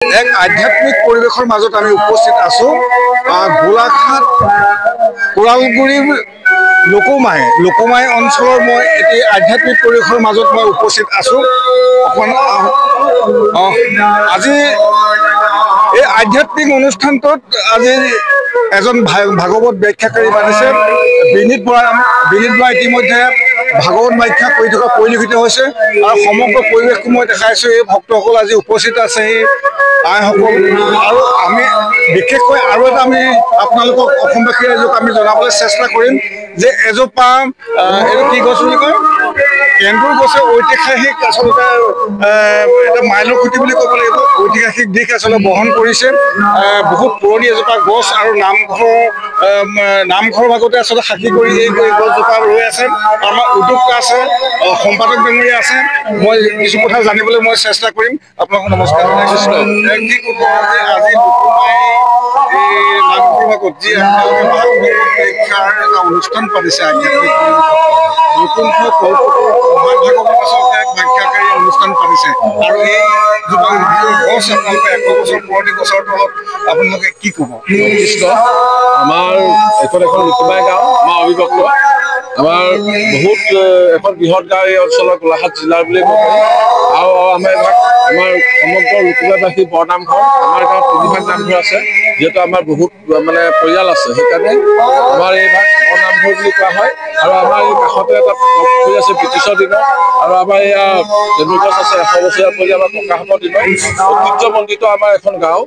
এক আধ্যাত্মিক পৰিৱেশৰ মাজত আমি উপস্থিত আছো। গোলাঘাট কোৰালগুৰিৰ লোকমাই অঞ্চলৰ মই এটি আধ্যাত্মিক পৰিৱেশৰ মাজত মই উপস্থিত আছো। আজি এই আধ্যাত্মিক অনুষ্ঠানটোত আজি এজন ভাগৱত ব্যাখ্যাকাৰী মাতিছে বিনীত বৰা ইতিমধ্যে ভাগৱত ব্যাখ্যা কৰি থকা পৰিলক্ষিত হৈছে আৰু সমগ্ৰ পৰিৱেশটো মই দেখাইছো। এই ভক্তসকল আজি উপস্থিত আছে আইসকল আৰু আমি বিশেষকৈ আৰু এটা আমি আপোনালোকক অসমবাসী ৰাইজক আমি জনাবলৈ চেষ্টা কৰিম যে এজোপা এইটো কি গছ বুলি কয় কেন্দুৰ গছে ঐতিহাসিক আচলতে এটা মাইলৰ খুঁটি বুলি ক'ব লাগিব। ঐতিহাসিক দিশ আচলতে বহন কৰিছে। বহুত পুৰণি এজোপা গছ আৰু নামঘৰ ভাগতে আচলতে সাক্ষী কৰি এই গছজোপা ৰৈ আছে। আমাৰ উদ্যোক্তা আছে, সম্পাদক ডাঙৰীয়া আছে। মই কিছু কথা জানিবলৈ মই চেষ্টা কৰিম। আপোনাক নমস্কাৰ জনাইছো। কি ক'ব যে আজি নামঘৰ ভাগত যি আপোনালোকে পৰীক্ষাৰ এটা অনুষ্ঠান পাতিছে আধ্যাত্মিক ব্যাখ্যাকাৰী অনুষ্ঠান পাতিছে আৰু এই গছ আপোনালোকে 100 বছৰ পুৰণি গছৰ তলত আপোনালোকে কি ক'ব? আমাৰ এখন লোকমাই গাঁও, আমাৰ অবিভক্ত, আমাৰ বহুত এখন বৃহৎ গাঁও এই অঞ্চলৰ গোলাঘাট জিলাৰ বুলি ক'ব পাৰি। আৰু আমাৰ সমগ্ৰ লোকমাইবাসী বৰনামঘৰ, আমাৰ গাঁৱত 3ভাগ নামঘৰ আছে। যিহেতু আমাৰ বহুত মানে পৰিয়াল আছে, সেইকাৰণে আমাৰ এই ভাগ বৰনামঘৰ বুলি কোৱা হয়। আৰু আমাৰ এই কাষতে এটা পুখুৰী আছে ব্ৰিটিছৰ দিনৰ, আৰু আমাৰ এয়া তেন্দুল গছ আছে 100 বছৰীয়া পৰি আমাৰ ককাহঁতৰ দিনৰ ঐতিহ্যমণ্ডিত আমাৰ এখন গাঁও।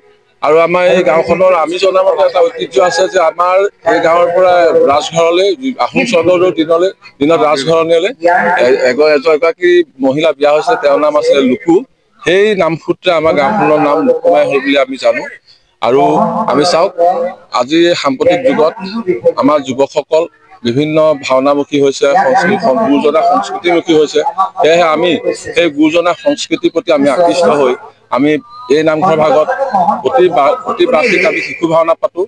আৰু আমাৰ এই গাঁওখনৰ আমি জনামতে এটা ঐতিহ্য আছে যে আমাৰ এই গাঁৱৰ পৰা ৰাজঘৰলৈ আহোম স্বৰ্গদেউৰ দিনত ৰাজঘৰণিলৈ এগৰাকী মহিলা বিয়া হৈছে। তেওঁৰ নাম আছিলে লুকু। সেই নামসূত্ৰে আমাৰ গাঁওখনৰ নাম লোকমাই হ'ল বুলি আমি জানো। আৰু আমি চাওক আজি সাম্প্ৰতিক যুগত আমাৰ যুৱকসকল বিভিন্ন ভাওনামুখী হৈছে, গুৰুজনা সংস্কৃতিমুখী হৈছে। সেয়েহে আমি সেই গুৰুজনা সংস্কৃতিৰ প্ৰতি আমি আকৃষ্ট হৈ আমি এই নামঘৰ ভাগত প্ৰতি বাৰ্ষিক আমি শিশু ভাওনা পাতো।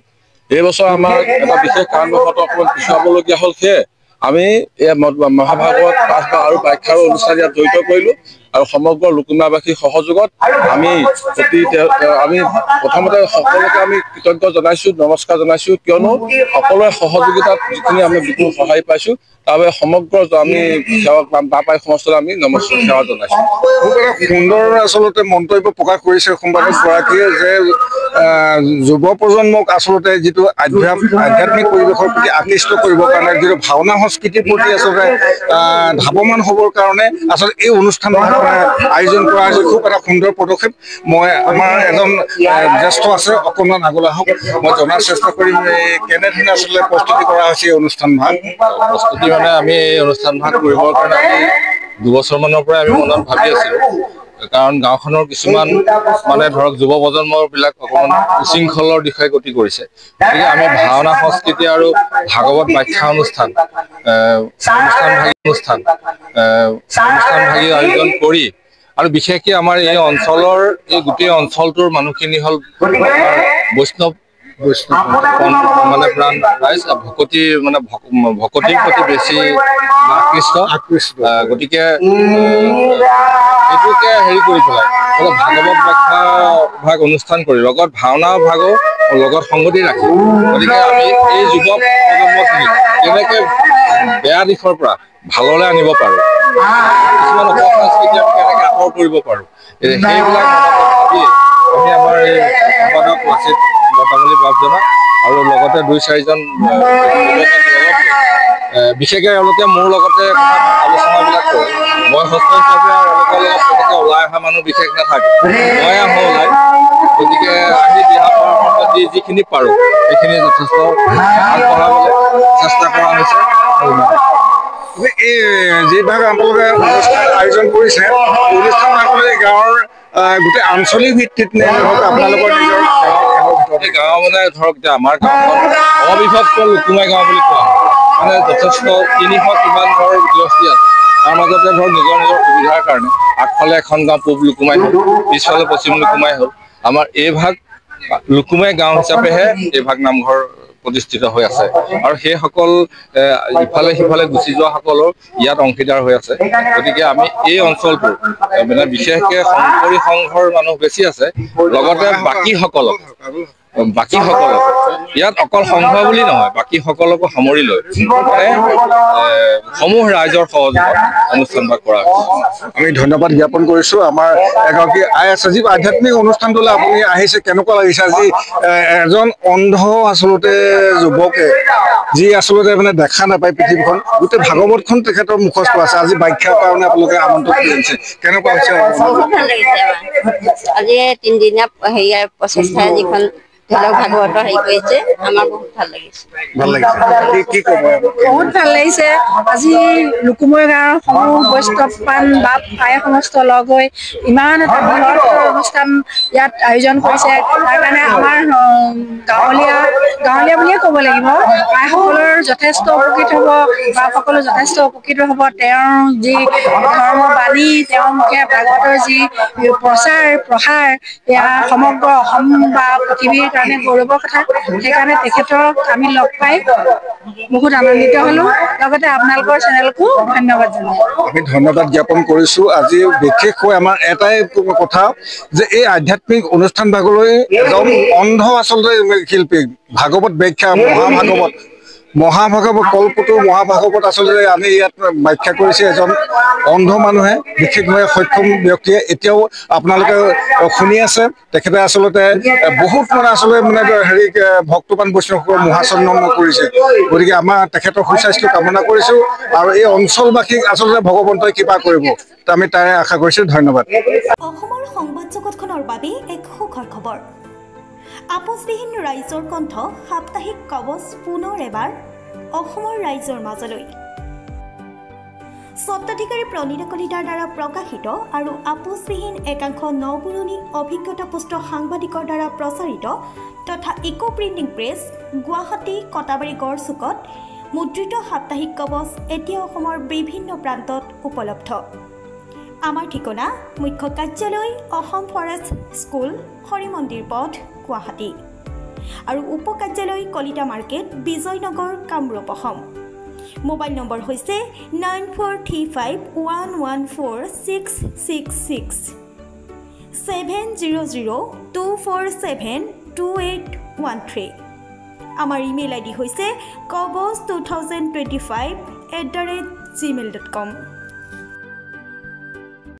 এই বছৰ আমাৰ এটা বিশেষ কাৰণবশতঃ অকণমান পিছুৱাবলগীয়া হ'ল। সেয়ে আমি এই মহাভাগৱত পাঠ আৰু ব্যাখ্যাৰ অনুষ্ঠান ইয়াত জড়িত কৰিলো। আৰু সমগ্ৰ লোকমাইবাসীৰ সহযোগত আমি প্ৰথমতে সকলোকে আমি কৃতজ্ঞ জনাইছো, নমস্কাৰ জনাইছো। কিয়নো সকলোৰে সহযোগিতাত যিখিনি আমি বিপুল সহায় পাইছো, তাৰ বাবে সমগ্ৰ আমি সেৱক বাপাই সমষ্টিলৈ আমি নমস্কাৰ সেৱা জনাইছো। সুন্দৰ আচলতে মন্তব্য প্ৰকাশ কৰিছে সম্পাদক গৰাকীয়ে যে যুৱ প্ৰজন্মক আচলতে যিটো আধ্যাত্মিক পৰিৱেশৰ প্ৰতি আকৃষ্ট কৰিবৰ কাৰণে, যিটো ভাওনা সংস্কৃতিৰ প্ৰতি আচলতে ধাৱমান হ'বৰ কাৰণে আচলতে এই অনুষ্ঠান আয়োজন কৰা হৈছে। খুব এটা সুন্দৰ পদক্ষেপ। মই আমাৰ এজন জ্যেষ্ঠ আছে, অকণমান আগলৈ আহক, মই জনাৰ চেষ্টা কৰিম কেনেধৰণে আচলতে প্ৰস্তুতি কৰা হৈছে এই অনুষ্ঠান ভাগ। প্ৰস্তুতি মানে আমি এই অনুষ্ঠান ভাগ কৰিবৰ কাৰণে আমি 2 বছৰমানৰ পৰাই আমি মনত ভাবি আছিলো। কাৰণ গাঁওখনৰ কিছুমান মানে ধৰক যুৱ প্ৰজন্মৰ বিলাক অকণমান উশৃংখলৰ দিশে গতি কৰিছে। গতিকে আমি ভাওনা সংস্কৃতি আৰু ভাগৱত ব্যাখ্যা অনুষ্ঠান ভাগি আয়োজন কৰি, আৰু বিশেষকৈ আমাৰ এই অঞ্চলৰ এই গোটেই অঞ্চলটোৰ মানুহখিনি হ'ল বৈষ্ণৱ মানে প্ৰাণ ৰাইজ, ভকতিৰ প্ৰতি বেছি আকৃষ্ট। গতিকে এইটোকে হেৰি কৰি পেলাই ভাগৱত ব্যাখ্যা ভাগ অনুষ্ঠান কৰি লগত ভাওনা ভাগো লগত সংগতি ৰাখি, গতিকে আমি এই যুৱ প্ৰজন্মখিনি কেনেকে বেয়া দিশৰ পৰা ভাললৈ আনিব পাৰো, কিছুমান অপসংস্কৃতি আমি কেনেকে আঁতৰ কৰিব পাৰো, সেইবিলাক ভাবি আমি আমাৰ এই সম্পাদক লাচিত বৰ্তামুলী বাপজনা আৰু লগতে 2-4জন বিশেষকৈ এওঁলোকে মোৰ লগতে আলোচনাবিলাক কৰে। মই হোষ্ট হিচাপে এওঁলোকৰ লগত তেনেকৈ ওলাই অহা মানুহ বিশেষ নাথাকে, মই আহোঁ ওলাই। গতিকে আমি দিহা পৰামৰ্শ দি যিখিনি পাৰোঁ সেইখিনি যথেষ্ট আগবঢ়াবলৈ চেষ্টা কৰা হৈছে। এই যিভাগ আপোনালোকে অনুষ্ঠান আয়োজন কৰিছে, অনুষ্ঠান গাঁৱৰ গোটেই আঞ্চলিক ভিত্তিত নে আপোনালোকৰ নিজৰ গাঁও মানে ধৰক এতিয়া আমাৰ গাঁওখন অবিভক্ত লোকমাই গাঁও বুলি কোৱা হয়। মানে যথেষ্ট 300 কিমান ঘৰ গৃহস্থী আছে। তাৰ মাজতে ধৰক নিজৰ সুবিধাৰ কাৰণে আগফালে এখন গাঁও পূব লোকমাই হ'ল, পিছফালে পশ্চিম লোকমাই হ'ল। আমাৰ এই ভাগ লোকমাই গাঁও হিচাপেহে এই ভাগ নামঘৰ প্ৰতিষ্ঠিত হৈ আছে আৰু সেইসকল ইফালে সিফালে গুচি যোৱাসকলৰ ইয়াত অংশীদাৰ হৈ আছে গতিকে আমি এই অঞ্চলটো মানে বিশেষকৈ শংকৰী সংঘৰ মানুহ বেছি আছে লগতে বাকীসকলক ইয়াত অকল সংঘ বুলি নহয় বাকীসকলকো সামৰি লৈ সমূহ ৰাইজৰ সহযোগত অনুষ্ঠানভাগ কৰা আমি ধন্যবাদ জ্ঞাপন কৰিছোঁ আমাৰ এগৰাকী আই আছে যি আধ্যাত্মিক অনুষ্ঠানটোলৈ আপুনি আহিছে কেনেকুৱা লাগিছে আজি এজন অন্ধ আচলতে যুৱকে যি আচলতে মানে দেখা নাপায় পৃথিৱীখন গোটেই ভাগৱতখন তেখেতৰ মুখস্থ আছে আজি ব্যাখ্যাৰ কাৰণে আপোনালোকে আমন্ত্ৰণ কৰিছে কেনেকুৱা হৈছে বহুত ভাল লাগিছে আজি 3 দিনীয়া হেৰিয়াৰ প্ৰচেষ্টাৰে যিখন ভাগৱতৰ হেৰি কৰিছে আমাৰ বহুত ভাল লাগিছে কি ক'ব বহুত ভাল লাগিছে আজি লুকুমৈ গাঁৱৰ সমূহ বৈষ্ণৱ পাণ বাপ আই সমস্ত লগ হৈ ইমান এটা বৃহৎ অনুষ্ঠান ইয়াত আয়োজন কৰিছে তাৰ কাৰণে আমাৰ গাঁৱলীয়া বুলিয়ে ক'ব লাগিব আইসকলৰ যথেষ্ট উপকৃত হ'ব বাপসকলো যথেষ্ট উপকৃত হ'ব তেওঁৰ যি ধৰ্ম বাণী তেওঁৰ মুখে ভাগৱতৰ যি প্ৰসাৰ এয়া সমগ্ৰ অসম বা পৃথিৱীৰ কাৰণে গৌৰৱৰ কথা সেইকাৰণে তেখেতক আমি লগ পাই বহুত আনন্দিত হ'লো লগতে আপোনালোকৰ চেনেলকো ধন্যবাদ জনাওঁ আমি ধন্যবাদ জ্ঞাপন কৰিছোঁ আজি বিশেষকৈ আমাৰ এটাই কথা যে এই আধ্যাত্মিক অনুষ্ঠান ভাগলৈ এজন অন্ধ আচলতে শিল্পী ভাগৱত ব্যাখ্যা মহাভাগৱত কল্পতৰু মহাভাগৱত আচলতে আমি ইয়াত ব্যাখ্যা কৰিছে এজন অন্ধ মানুহে বিশেষভাৱে সক্ষম ব্যক্তিয়ে এতিয়াও আপোনালোকে শুনি আছে তেখেতে আচলতে বহুত মানে আচলতে মানে হেৰি ভক্তবান বৈষ্ণৱসকলৰ মহাচন্নম কৰিছে গতিকে আমাৰ তেখেতৰ সুস্বাস্থ্য কামনা কৰিছোঁ আৰু এই অঞ্চলবাসীক আচলতে ভগৱন্তই কৃপা কৰিব আমি তাৰে আশা কৰিছোঁ ধন্যবাদ অসমৰ সংবাদ জগতখনৰ বাবে এক সুখৰ খবৰ আপোচবিহীন ৰাইজৰ কণ্ঠ সাপ্তাহিক কবচ পুনৰ এবাৰ অসমৰ ৰাইজৰ মাজলৈ স্বত্বাধিকাৰী প্ৰণীতা কলিতাৰ দ্বাৰা প্ৰকাশিত আৰু আপোচবিহীন একাংশ নপুৰণি অভিজ্ঞতাপুষ্ট সাংবাদিকৰ দ্বাৰা প্ৰচাৰিত তথা eco printing press Guwahati Katabari গড়চুকত মুদ্ৰিত সাপ্তাহিক কবচ এতিয়া অসমৰ বিভিন্ন প্ৰান্তত উপলব্ধ আমাৰ ঠিকনা মুখ্য কাৰ্যালয় অসম ফৰেষ্ট স্কুল হৰি মন্দিৰ পথ গুৱাহাটী আৰু উপ কাৰ্যালয় Kalita market Bijaynagar Kamrup Assam mobile number হৈছে 9435114666 7002472813 আমাৰ ইমেইল আইডি হৈছে kobos2025@gmail.com